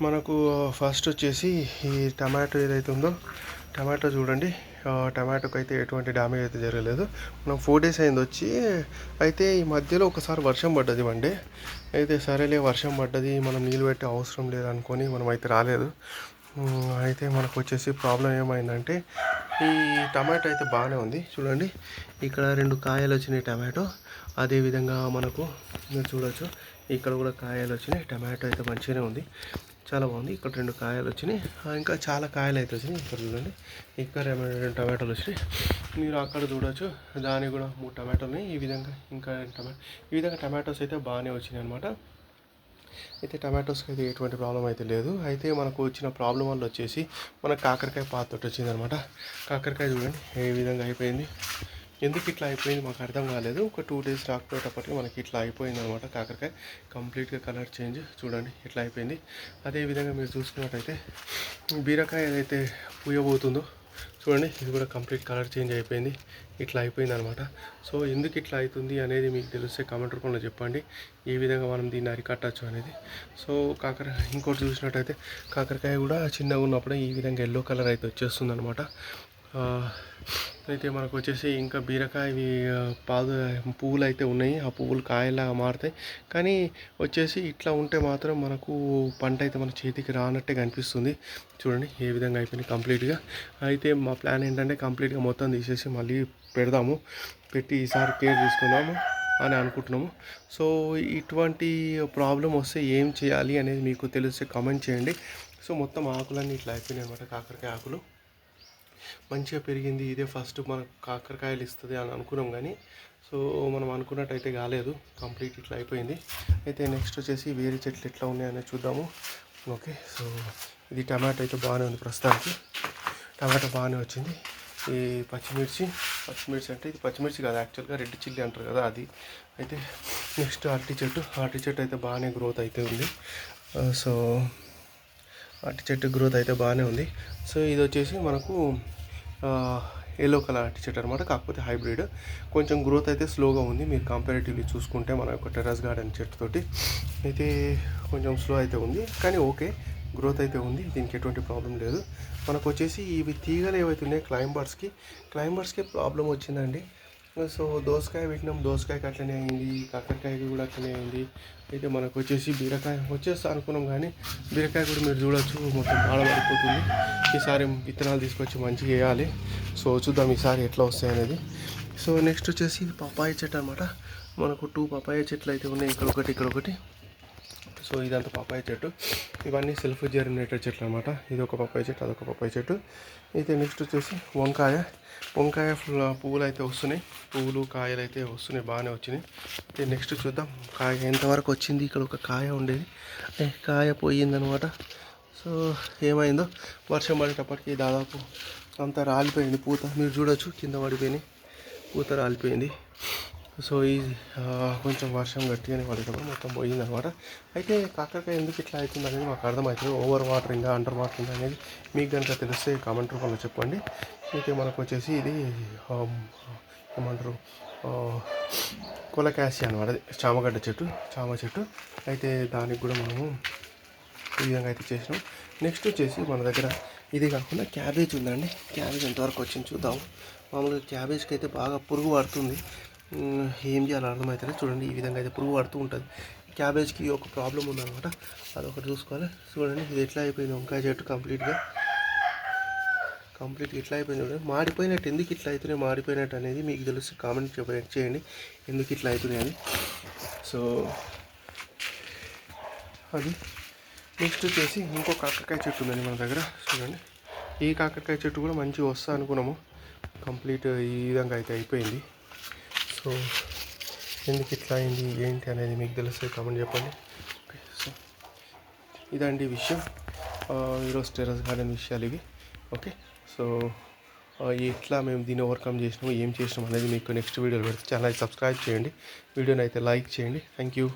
మనకు ఫస్ట్ వచ్చేసి ఈ టమాటో ఏదైతే ఉందో టమాటో చూడండి. టమాటోకి అయితే ఎటువంటి డ్యామేజ్ అయితే జరగలేదు. మనం 4 డేస్ అయింది వచ్చి. అయితే ఈ మధ్యలో ఒకసారి వర్షం పడ్డది వన్ డే. అయితే సరేలే వర్షం పడ్డది, మనం నీళ్ళు పెట్టే అవసరం లేదనుకొని మనం అయితే రాలేదు. అయితే మనకు వచ్చేసి ప్రాబ్లం ఏమైందంటే ఈ టమాటో అయితే బాగానే ఉంది చూడండి. ఇక్కడ 2 కాయలు వచ్చినాయి టమాటో. అదేవిధంగా మనకు మీరు చూడొచ్చు ఇక్కడ కూడా కాయలు వచ్చినాయి. టమాటో అయితే మంచిగానే ఉంది, చాలా బాగుంది. ఇక్కడ 2 కాయలు వచ్చినాయి, ఇంకా చాలా కాయలు అయితే వచ్చినాయి. ఇక్కడ చూడండి ఇక్కడ 2 టమాటోలు వచ్చినాయి. మీరు అక్కడ చూడొచ్చు దానికి కూడా 3 టమాటోలు ఉన్నాయి. ఈ విధంగా ఇంకా ఈ విధంగా టమాటోస్ అయితే బాగానే వచ్చినాయి అనమాట. అయితే టమాటోస్కి అయితే ఎటువంటి ప్రాబ్లం అయితే లేదు. అయితే మనకు వచ్చిన ప్రాబ్లం వల్ల వచ్చేసి మనకు కాకరకాయ పాతోటి వచ్చిందనమాట. కాకరకాయ చూడండి ఏ విధంగా అయిపోయింది. ఎందుకు ఇట్లా అయిపోయింది మాకు అర్థం కాలేదు. ఒక 2 డేస్ రాకపోయేటప్పటికి మనకి ఇట్లా అయిపోయింది అనమాట. కాకరకాయ కంప్లీట్గా కలర్ చేంజ్ చూడండి ఇట్లా అయిపోయింది. అదేవిధంగా మీరు చూసుకున్నట్టయితే బీరకాయ ఏదైతే పూయబోతుందో చూడండి ఇది కూడా కంప్లీట్ కలర్ చేంజ్ అయిపోయింది, ఇట్లా అయిపోయింది అనమాట. సో ఎందుకు ఇట్లా అవుతుంది అనేది మీకు తెలిస్తే కామెంట్ రూపంలో చెప్పండి, ఏ విధంగా మనం దీన్ని అరికట్టచ్చు అనేది. సో ఇంకోటి చూసినట్టయితే కాకరకాయ కూడా చిన్నగా ఉన్నప్పుడే ఈ విధంగా ఎల్లో కలర్ అయితే వచ్చేస్తుంది అనమాట. అయితే మనకు వచ్చేసి ఇంకా బీరకాయ పువ్వులు అయితే ఉన్నాయి. ఆ పువ్వులు కాయలాగా మారుతాయి, కానీ వచ్చేసి ఇట్లా ఉంటే మాత్రం మనకు పంట అయితే మన చేతికి రానట్టే కనిపిస్తుంది. చూడండి ఏ విధంగా అయిపోయింది కంప్లీట్గా. అయితే మా ప్లాన్ ఏంటంటే కంప్లీట్గా మొత్తం తీసేసి మళ్ళీ పెట్టి ఈసారి కేర్ తీసుకుందాము అని అనుకుంటున్నాము. సో ఇటువంటి ప్రాబ్లం వస్తే ఏం చేయాలి అనేది మీకు తెలిస్తే కామెంట్ చేయండి. సో మొత్తం ఆకులన్నీ ఇట్లా అయిపోయినాయి అనమాట. కాకరకాయ ఆకులు మంచిగా పెరిగింది, ఇదే ఫస్ట్ మనకు కాకరకాయలు ఇస్తుంది అని అనుకున్నాం, కానీ సో మనం అనుకున్నట్టయితే కాలేదు, కంప్లీట్ ఇట్లా అయిపోయింది. అయితే నెక్స్ట్ వచ్చేసి వేరే చెట్లు ఎట్లా ఉన్నాయని చూద్దాము. ఓకే, సో ఇది టమాటో అయితే బాగానే ఉంది ప్రస్తుతానికి. టమాటో బాగానే వచ్చింది. ఈ పచ్చిమిర్చి అంటే ఇది పచ్చిమిర్చి కాదు, యాక్చువల్గా రెడ్ చిల్లీ అంటారు కదా అది. అయితే నెక్స్ట్ అరటి చెట్టు అయితే బాగానే గ్రోత్ అయితే ఉంది. సో అరటి చెట్టు గ్రోత్ అయితే బాగానే ఉంది. సో ఇది వచ్చేసి మనకు ఎల్లో కలర్ అరటి చెట్టు అనమాట, కాకపోతే హైబ్రిడ్. కొంచెం గ్రోత్ అయితే స్లోగా ఉంది. మీరు కంపారిటివ్లీ చూసుకుంటే మన యొక్క టెర్రస్ గార్డెన్ చెట్టుతోటి అయితే కొంచెం స్లో అయితే ఉంది, కానీ ఓకే గ్రోత్ అయితే ఉంది, దీనికి ఎటువంటి ప్రాబ్లం లేదు. మనకు వచ్చేసి ఇవి తీగలు ఏవైతే ఉన్నాయో క్లైంబర్స్కి ప్రాబ్లం వచ్చిందండి. సో దోసకాయ పెట్టినాం, దోసకాయకి అట్లనే అయింది, కాకరకాయకి కూడా అట్లనే అయింది. అయితే మనకు వచ్చేసి బీరకాయ వచ్చేస్తా అనుకున్నాం, కానీ బీరకాయ కూడా మీరు చూడొచ్చు మొత్తం పాడబడిపోతుంది. ఈసారి విత్తనాలు తీసుకొచ్చి మంచిగా వేయాలి. సో చూద్దాం ఈసారి ఎట్లా వస్తాయి అనేది. సో నెక్స్ట్ వచ్చేసి ఇది పపాయ చెట్టు అనమాట. మనకు 2 పపాయ చెట్లు అయితే ఉన్నాయి, ఇక్కడ ఒకటి. సో ఇదంతా పపాయ చెట్టు. ఇవన్నీ సెల్ఫ్ జెర్మినేటెడ్ చెట్లు అనమాట. ఇది ఒక పపాయ చెట్టు, అదొక పపాయ చెట్టు. అయితే నెక్స్ట్ వచ్చేసి వంకాయ పువ్వులు అయితే వస్తున్నాయి, పువ్వులు కాయలు అయితే వస్తున్నాయి, బాగానే వచ్చినాయి. అయితే నెక్స్ట్ చూద్దాం కాయ ఎంతవరకు వచ్చింది. ఇక్కడ ఒక కాయ ఉండేది, కాయ పోయిందనమాట. సో ఏమైందో వర్షం పడేటప్పటికి దాదాపు అంతా రాలిపోయింది పూత. మీరు చూడొచ్చు కింద పడిపోయినాయి, పూత రాలిపోయింది. సో ఈ కొంచెం వర్షం గట్టిగానే పడేటప్పుడు మొత్తం పోయిందనమాట. అయితే కాకరకాయ ఎందుకు ఇట్లా అవుతుంది అనేది మాకు అర్థమవుతుంది. ఓవర్ వాటరింగ్ అండర్ వాటరింగ్ అనేది మీకు కనుక తెలిస్తే కామెంట్ రూపంలో చెప్పండి. అయితే మనకు వచ్చేసి ఇది ఏమంటారు కొలకాసియా అనమాట, చామ చెట్టు. అయితే దానికి కూడా మనము ఈ విధంగా అయితే చేసినాం. నెక్స్ట్ వచ్చేసి మన దగ్గర ఇది కాకుండా క్యాబేజ్ ఉందండి. క్యాబేజ్ ఎంతవరకు వచ్చింది చూద్దాం. మామూలుగా క్యాబేజ్కి అయితే బాగా పురుగు పడుతుంది, ఏం చేయాలో అర్థమవుతుంది. చూడండి ఈ విధంగా అయితే పురుగు పడుతూ ఉంటుంది. క్యాబేజ్కి ఒక ప్రాబ్లం ఉందన్నమాట, అదొకటి చూసుకోవాలి. చూడండి ఇది ఎట్లా అయిపోయింది వంకాయ చెట్టు కంప్లీట్గా ఇట్లా అయిపోయింది. చూడండి మాడిపోయినట్టు. ఎందుకు ఇట్లా అవుతున్నాయి మాడిపోయినట్టు అనేది మీకు తెలిసి కామెంట్ చేయండి ఎందుకు ఇట్లా అవుతున్నాయి అని. సో అది నెక్స్ట్ వచ్చేసి ఇంకో కాకరకాయ చెట్టు ఉందండి మన దగ్గర. చూడండి ఈ కాకరకాయ చెట్టు కూడా మంచిగా వస్తా అనుకున్నాము, కంప్లీట్ ఈ విధంగా అయితే అయిపోయింది. సో ఎందుకు ఇట్లా అయింది ఏంటి అనేది మీకు తెలిస్తే కామెంట్ చెప్పండి. ఓకే, సో ఇదండి విషయం, ఈరోజు టెర్రస్ గార్డెన్ విషయాలు ఇవి. ఓకే, సో ఎట్లా మేము దీన్ని ఓవర్కమ్ చేసినాము, ఏం చేసినాం అనేది మీకు నెక్స్ట్ వీడియోలో పెడితే ఛానల్ సబ్స్క్రైబ్ చేయండి, వీడియోని అయితే లైక్ చేయండి. Thank you.